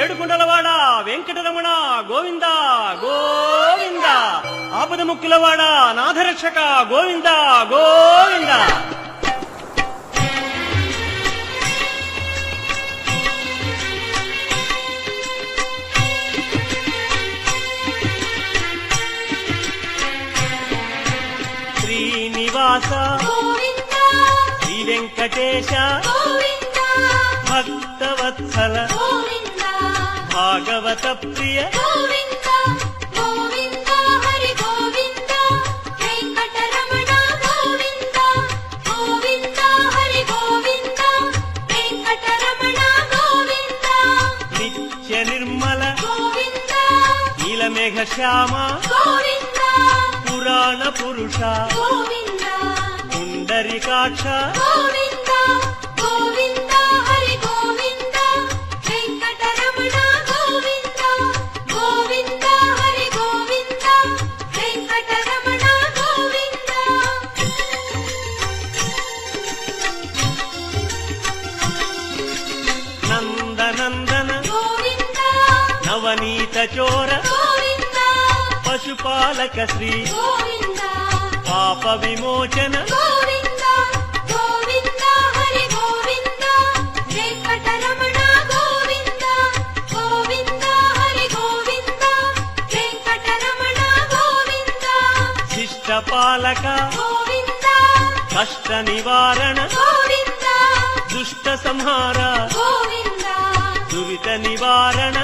ఏడుకుంటలవాడ వెంకటరమణ గోవింద గోవింద, ఆపద ముక్కులవాడ నాథరక్షక గోవింద గోవింద. శ్రీనివాస శ్రీ వెంకటేశ భక్తవత్సల భాగవత ప్రియ నిత్య నిర్మల నీలమేఘ శ్యామ పురాణ పురుష పుండరీకాక్ష నందనందన నవనీత చోర పశుపాలక శ్రీ పాప విమోచన శిష్టపాలక కష్ట నివారణ దుష్ట సంహార దురిత నివారణ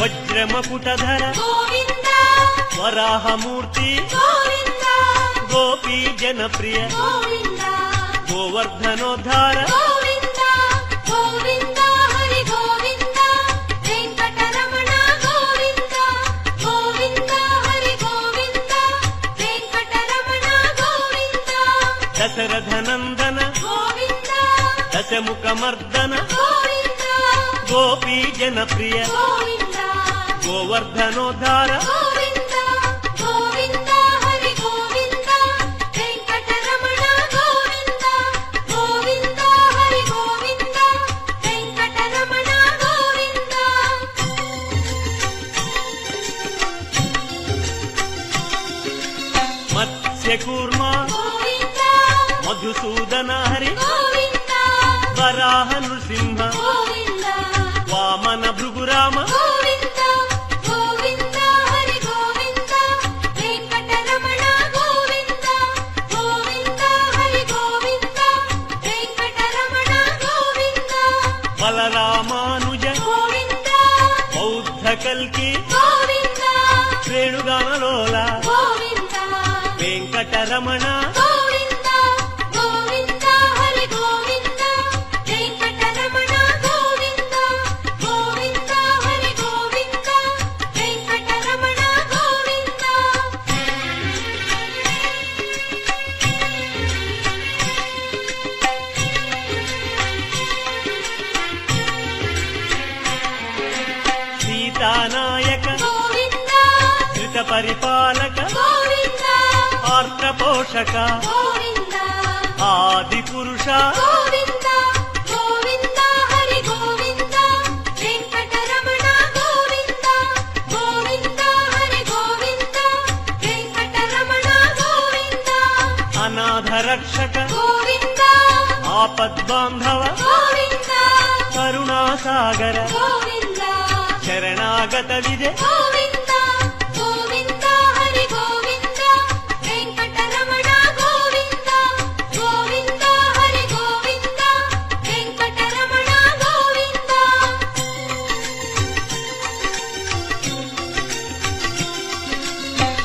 వజ్రమకుటధర వరాహమూర్తి గోపీ జనప్రియ గోవర్ధనోద్ధార దశరథనందన దశముఖమర్దన గోపీ జనప్రియ గోవర్ధనోద్ధార మత్స్యకూర్మ మధుసూదన హరి వరాహ నృసింహ వామన భృగురామ బలరామానుజ బౌద్ధ కల్కి శ్రేణుగానలోల వెంకటరమణ సీతానాయక ధృత పరిపాలక ఆర్ద్ర పోషక ఆది పురుష అనాథ రక్షక ఆపద్బాంధవ కరుణాసాగర శరణాగత విజయ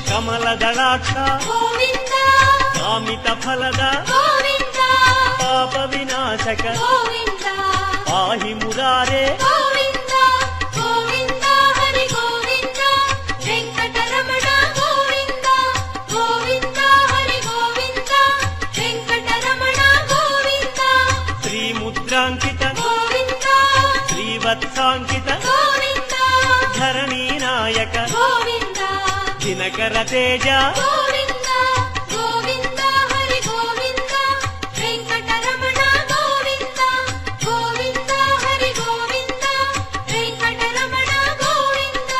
కమలదళాక్ష కామిత ఫలద పాప వినాశక పాహి మురారే వెంకటరమణ గోవింద గోవింద హరి గోవింద. శ్రీవత్సాంకిత గోవింద ధరణీ నాయక గోవింద దినకర తేజ గోవింద గోవింద హరి గోవింద వెంకటరమణ గోవింద గోవింద హరి గోవింద వెంకటరమణ గోవింద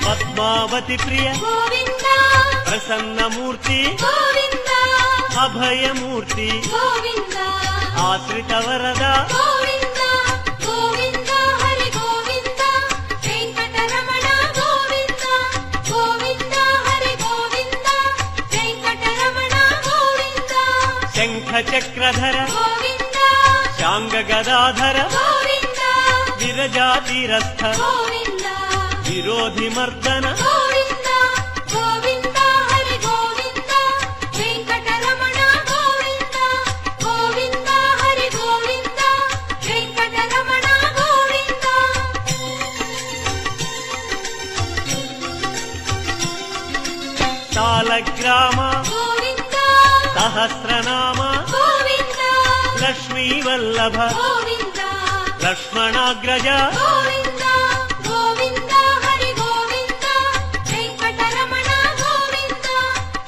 పద్మావతి ప్రియ గోవింద ప్రసన్నమూర్తి గోవింద అభయమూర్తి గోవింద ఆశ్రిత వరద గోవింద గోవింద హరి గోవింద వెంకటరమణ గోవింద గోవింద హరి గోవింద వెంకటరమణ గోవింద శంఖ చక్రధర గోవింద శాంగ గదాధర గోవింద విరజాతిరస్థ గోవింద విరోధి మర్దన గోవింద గోవింద హరి గోవింద వెంకటరమణ గోవింద గోవింద హరి గోవింద వెంకటరమణ గోవింద సాలగ్రామ గోవింద సహస్రనామ గోవింద లక్ష్మీ వల్లభ గోవింద లక్ష్మణాగ్రజ గోవింద గోవింద హరి గోవింద వెంకటరమణ గోవింద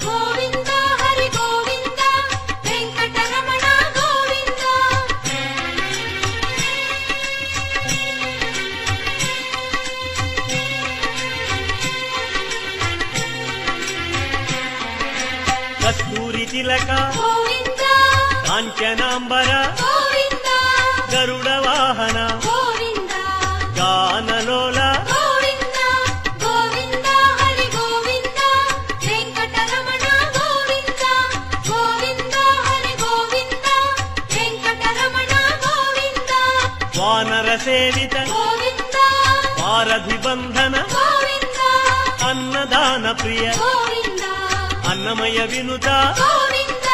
గోవింద హరి గోవింద వెంకటరమణ గోవింద కస్తూరి తిలక గోవింద కాంచనాంబర గోవింద గరుడ వాహన గోవింద గానలోల గోవింద గోవింద హరి గోవింద వెంకటరమణ గోవింద గోవింద హరి గోవింద వెంకటరమణ గోవింద వానర సేవిత గోవింద వారధి బంధన గోవింద అన్నదాన ప్రియ గోవింద అన్నమయ వినుత గోవింద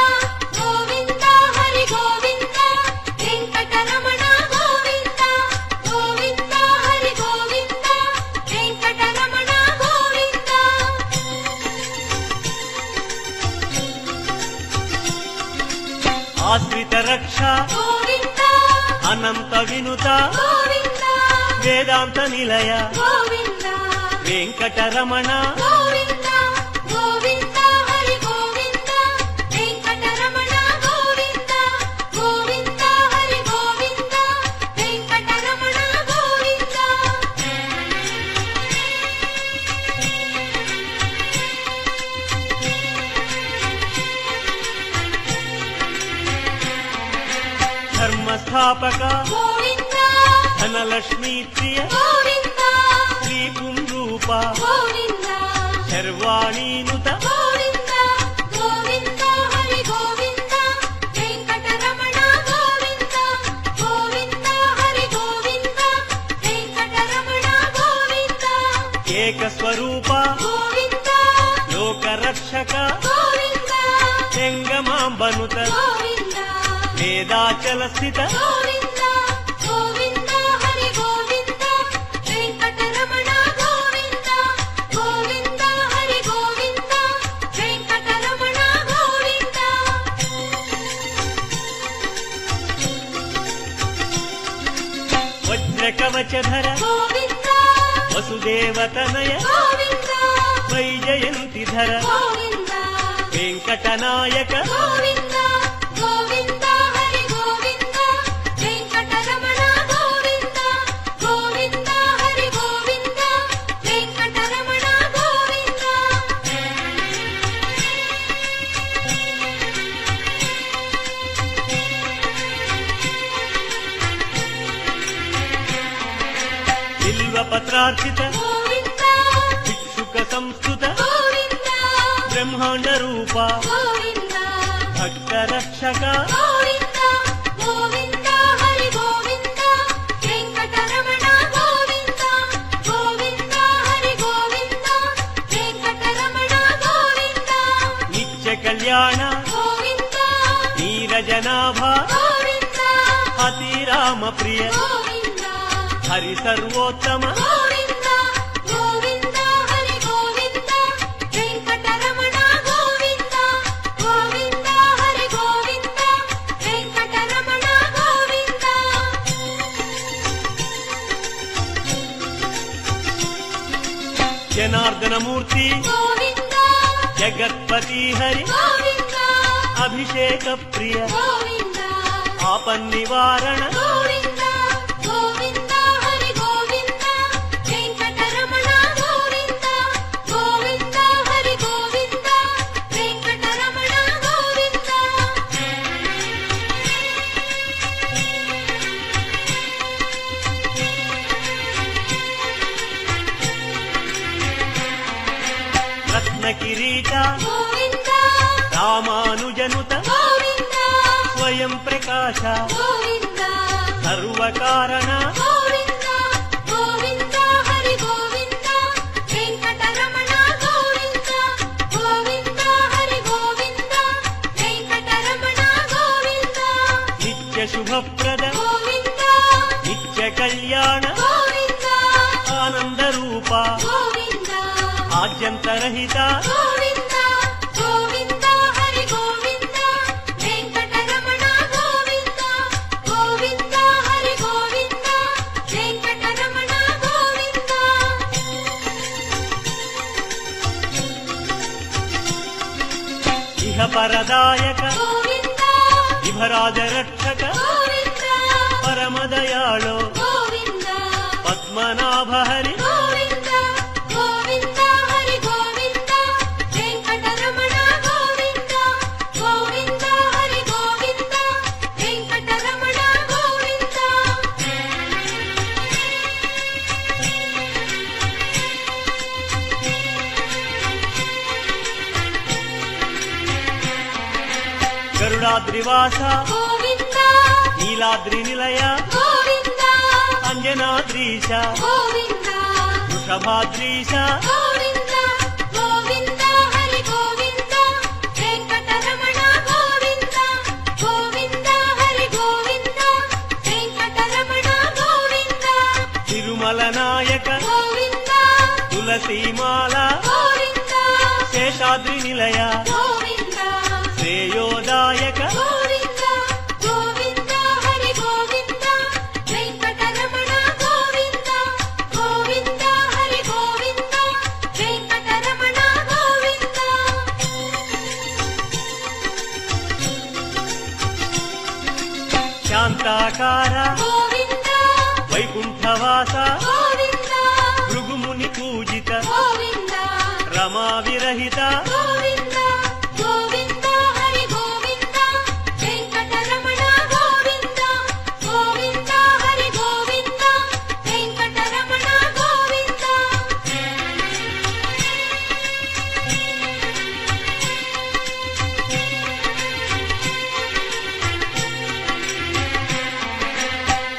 గోవింద హరి గోవింద వెంకటరమణ గోవింద గోవింద హరి గోవింద వెంకటరమణ గోవింద ఆశ్రిత రక్ష గోవింద అనంత వినుత గోవింద వేదాంత నిలయ గోవింద వెంకటరమణ గోవింద గోవింద హరి గోవింద వెంకటరమణ గోవింద గోవింద హరి గోవింద వెంకటరమణ గోవింద ధర్మస్థాపక గోవింద ధనలక్ష్మీ ప్రియ గోవింద శ్రీ పుంరూప గోవింద శర్వాణీనుత గోవింద గోవింద హరి గోవింద వెంకటరమణ గోవింద గోవింద హరి గోవింద వెంకటరమణ గోవింద ఏక స్వరూప గోవింద లోక రక్షక గోవింద లింగమాంబనుత గోవింద వేదాచల స్థిత గోవింద గోవింద హరి గోవింద వెంకటరమణ గోవింద గోవింద హరి గోవింద వెంకటరమణ గోవింద వజ్రకవచధర గోవింద వసుదేవతనయ గోవింద వైజయంతిధర గోవింద వెంకటనాయక గోవింద గోవింద హరి గోవింద వెంకటరమణ గోవింద గోవింద హరి గోవింద వెంకటరమణ గోవింద బిల్వపత్రార్చిత గోవింద భిక్షుక సంస్కృత గోవింద బ్రహ్మాండ రూప గోవింద భక్త రక్షక గోవింద గోవింద హరి గోవింద వెంకటరమణ గోవింద గోవింద హరి గోవింద వెంకటరమణ గోవింద నిత్య కళ్యాణ గోవింద నీరజనాభ గోవింద అతిరామ ప్రియ గోవింద హరి సర్వోత్తమ గోవింద గోవింద హరి గోవింద జనార్దన మూర్తి గోవింద జగత్పతి హరి గోవింద అభిషేక ప్రియ గోవింద ఆపన్నివారణ గోవింద గోవింద హరి గోవింద వెంకటరమణ గోవింద గోవింద హరి గోవింద వెంకటరమణ గోవింద రత్న కిరీట గోవింద రామానుజనుత గోవింద స్వయం ప్రకాశ గోవింద సర్వకారణ గోవింద గోవింద హరి గోవింద వెంకటరమణ గోవింద గోవింద హరి గోవింద వెంకటరమణ గోవింద నిత్య శుభప్రద గోవింద నిత్య కళ్యాణ గోవింద ఆనంద రూప గోవింద ఆద్యంతరహిత గోవింద గోవింద హరి గోవింద వెంకటరమణ గోవింద గోవింద హరి గోవింద వెంకటరమణ గోవింద ఇహ పరదాయక గోవింద ఇహరాజ రక్షక గోవింద పరమదయాళో గోవింద పద్మనాభ హరి గోవింద గోవింద హరి గోవింద వెంకటరమణ గోవింద గోవింద హరి గోవింద వెంకటరమణ గోవింద గరుడాద్రివాస గోవింద నీలాద్రి నిలయ గోవింద అంజనాద్రీశ గోవింద వృషభాద్రీశ గోవింద గోవింద హరి గోవింద వెంకటరమణ గోవింద గోవింద హరి గోవింద వెంకటరమణ గోవింద తిరుమల నాయక గోవింద తులసీమాల గోవింద శేషాద్రి నిలయ గోవింద శ్రేయోదాయక గోవింద గోవింద హరి గోవింద వెంకటరమణ గోవింద గోవింద హరి గోవింద వెంకటరమణ గోవింద శాంతాకార గోవింద వైకుంఠవాస గోవింద భృగుముని పూజిత గోవింద రమా విరహిత గోవింద గోవింద హరి గోవింద వెంకటరమణ గోవింద గోవింద హరి గోవింద వెంకటరమణ గోవింద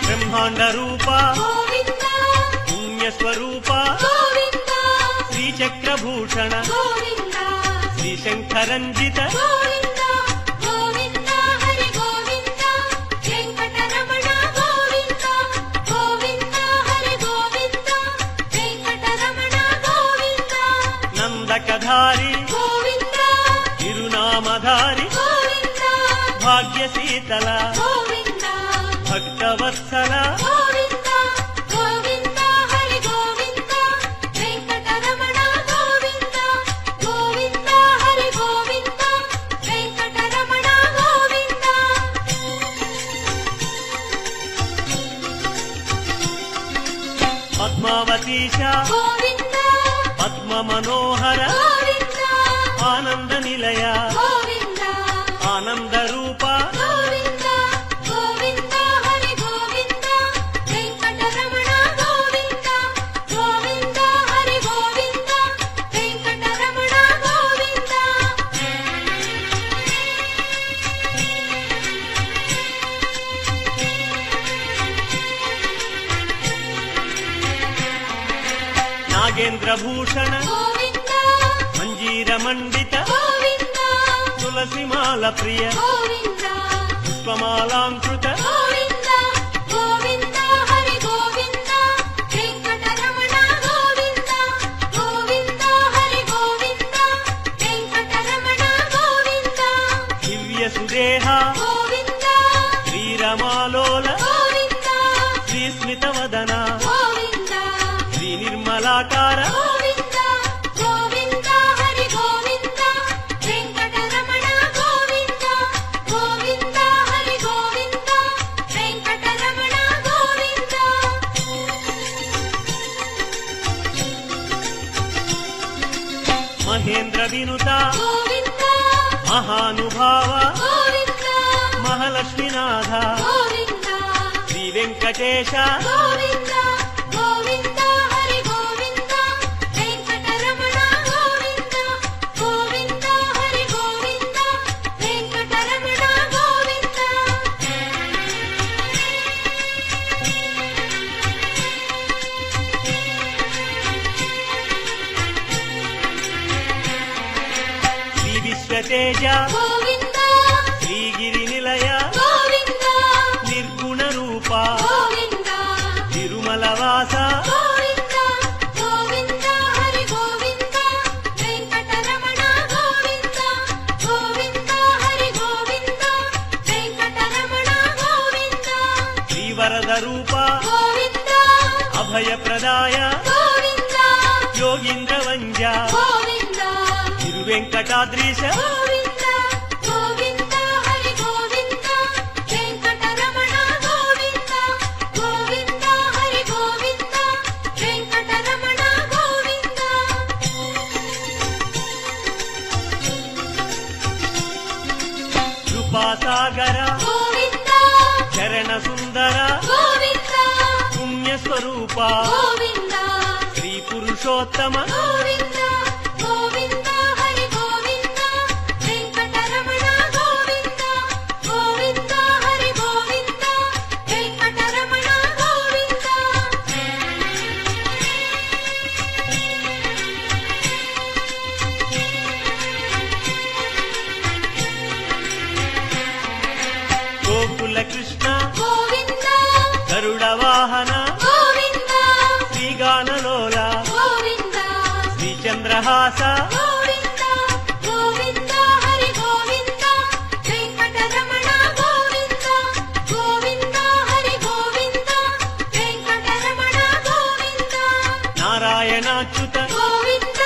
బ్రహ్మాండ రూప గోవింద పుణ్యస్వరూప గోవింద శ్రీచక్రభూషణ గోవింద శ్రీశంకరంజిత గోవింద గోవింద హరి గోవింద వెంకటరమణ గోవింద గోవింద హరి గోవింద వెంకటరమణ గోవింద నందకధారి గోవింద తిరునామధారి గోవింద భాగ్యశీతల గోవింద భక్తవత్సల గోవింద గోవింద హరి గోవింద వెంకటరమణ గోవింద గోవింద హరి గోవింద వెంకటరమణ గోవింద పద్మావతీశ గోవింద పద్మ మనోహర గోవింద ఆనంద నిలయ గోవింద ఆనంద రూప గోవింద గోవింద హరి గోవింద వెంకటరమణ గోవింద గోవింద హరి గోవింద వెంకటరమణ గోవింద నాగేంద్ర భూషణ గోవింద మంజీర మండిత గోవింద తులసిమాల ప్రియ గోవింద పుష్పమాలాంకృత గోవింద గోవింద హరి గోవింద వెంకటరమణ గోవింద గోవింద హరి గోవింద వెంకటరమణ గోవింద దివ్య సుదేహ గోవింద శ్రీరమాలోల గోవింద శ్రీస్మిత వదన గోవింద శ్రీ నిర్మలాకార గోవింద మహానుభావ గోవింద మహాలక్ష్మీనాథ గోవింద శ్రీ వెంకటేశ గోవింద గోవింద హరి గోవింద వెంకటరమణ గోవింద గోవింద హరి గోవింద వెంకటరమణ గోవింద శ్రీ విశ్వతేజ గోవింద శ్రీగిరి నిలయ గోవింద నిర్గుణ రూప గోవింద తిరుమల వాస గోవింద గోవింద హరి గోవింద వెంకటరమణ గోవింద గోవింద హరి గోవింద వెంకటరమణ గోవింద శ్రీవరద రూప గోవింద అభయప్రదాయ గోవింద యోగీంద్ర వంజ గోవింద తిరువెంకటాద్రీశ గోవింద గోవింద హరి గోవింద వెంకటరమణ గోవింద గోవింద హరి గోవింద వెంకటరమణ గోవింద కృపాసాగర గోవింద చరణ సుందర గోవింద పుణ్యస్వరూప గోవింద శ్రీ పురుషోత్తమ గోవింద గోవింద హరి గోవింద వెంకటరమణ గోవింద గోవింద హరి గోవింద వెంకటరమణ గోవింద గోకుల కృష్ణ గోవింద గరుడ వాహన గోవింద శ్రీగానలోల గోవింద శ్రీచంద్రహాస గోవింద గోవింద హరి గోవింద వెంకటరమణ గోవింద గోవింద హరి గోవింద వెంకటరమణ గోవింద నారాయణాచ్యుత గోవింద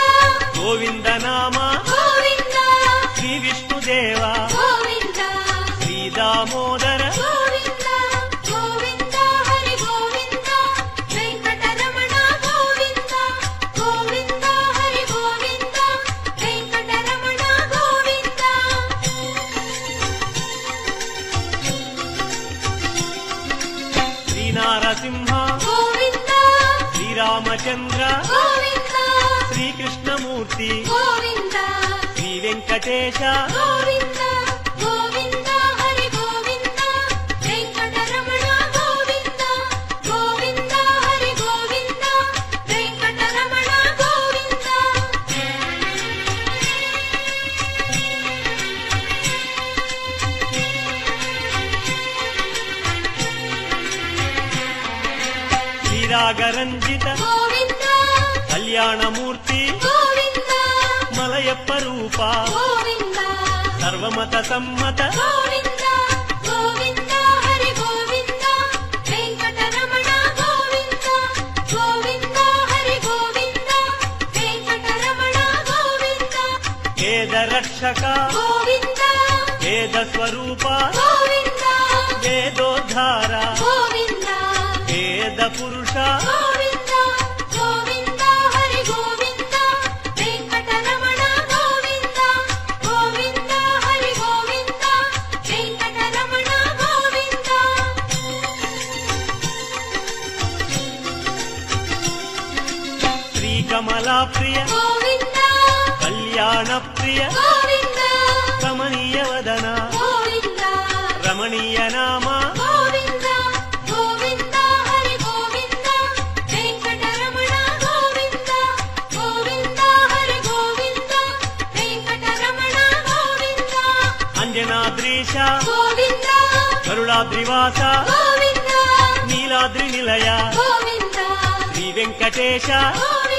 గోవింద నామ గోవింద శ్రీ విష్ణుదేవ గోవింద శ్రీ దామోదర గోవింద గోవింద హరి గోవింద వెంకటరమణ గోవింద గోవింద హరి గోవింద వెంకటరమణ గోవింద శ్రీనారసింహ గోవింద శ్రీరామచంద్ర గోవింద శ్రీకృష్ణమూర్తి గోవింద శ్రీ వెంకటేశ గోవింద గోవింద హరి గోవింద వెంకటరమణ గోవింద గోవింద హరి గోవింద వెంకటరమణ గోవింద శ్రీరాగరంజిత గోవింద కళ్యాణమూర్తి గోవింద మలయప్ప రూప గోవింద సర్వమత సమ్మత గోవింద గోవింద హరి గోవింద వెంకటరమణ గోవింద గోవింద హరి గోవింద వెంకటరమణ గోవింద వేద రక్షక గోవింద వేద స్వరూప గోవింద వేదోద్ధార గోవింద వేద పురుష గోవింద గోవింద హరి గోవింద వెంకటరమణ గోవింద గోవింద హరి గోవింద వెంకటరమణ గోవింద శ్రీకమలా ప్రియ గోవింద కళ్యాణ ప్రియ గోవింద కమనీయ వదన గోవింద రమణీయ నామ గోవింద గోవింద హరి గోవింద వెంకటరమణ గోవింద గోవింద హరి గోవింద వెంకటరమణ గోవింద అంజనాద్రీశ గోవింద గరుడాద్రివాస గోవింద నీలాద్రి నిలయ గోవింద శ్రీ వెంకటేశ గోవింద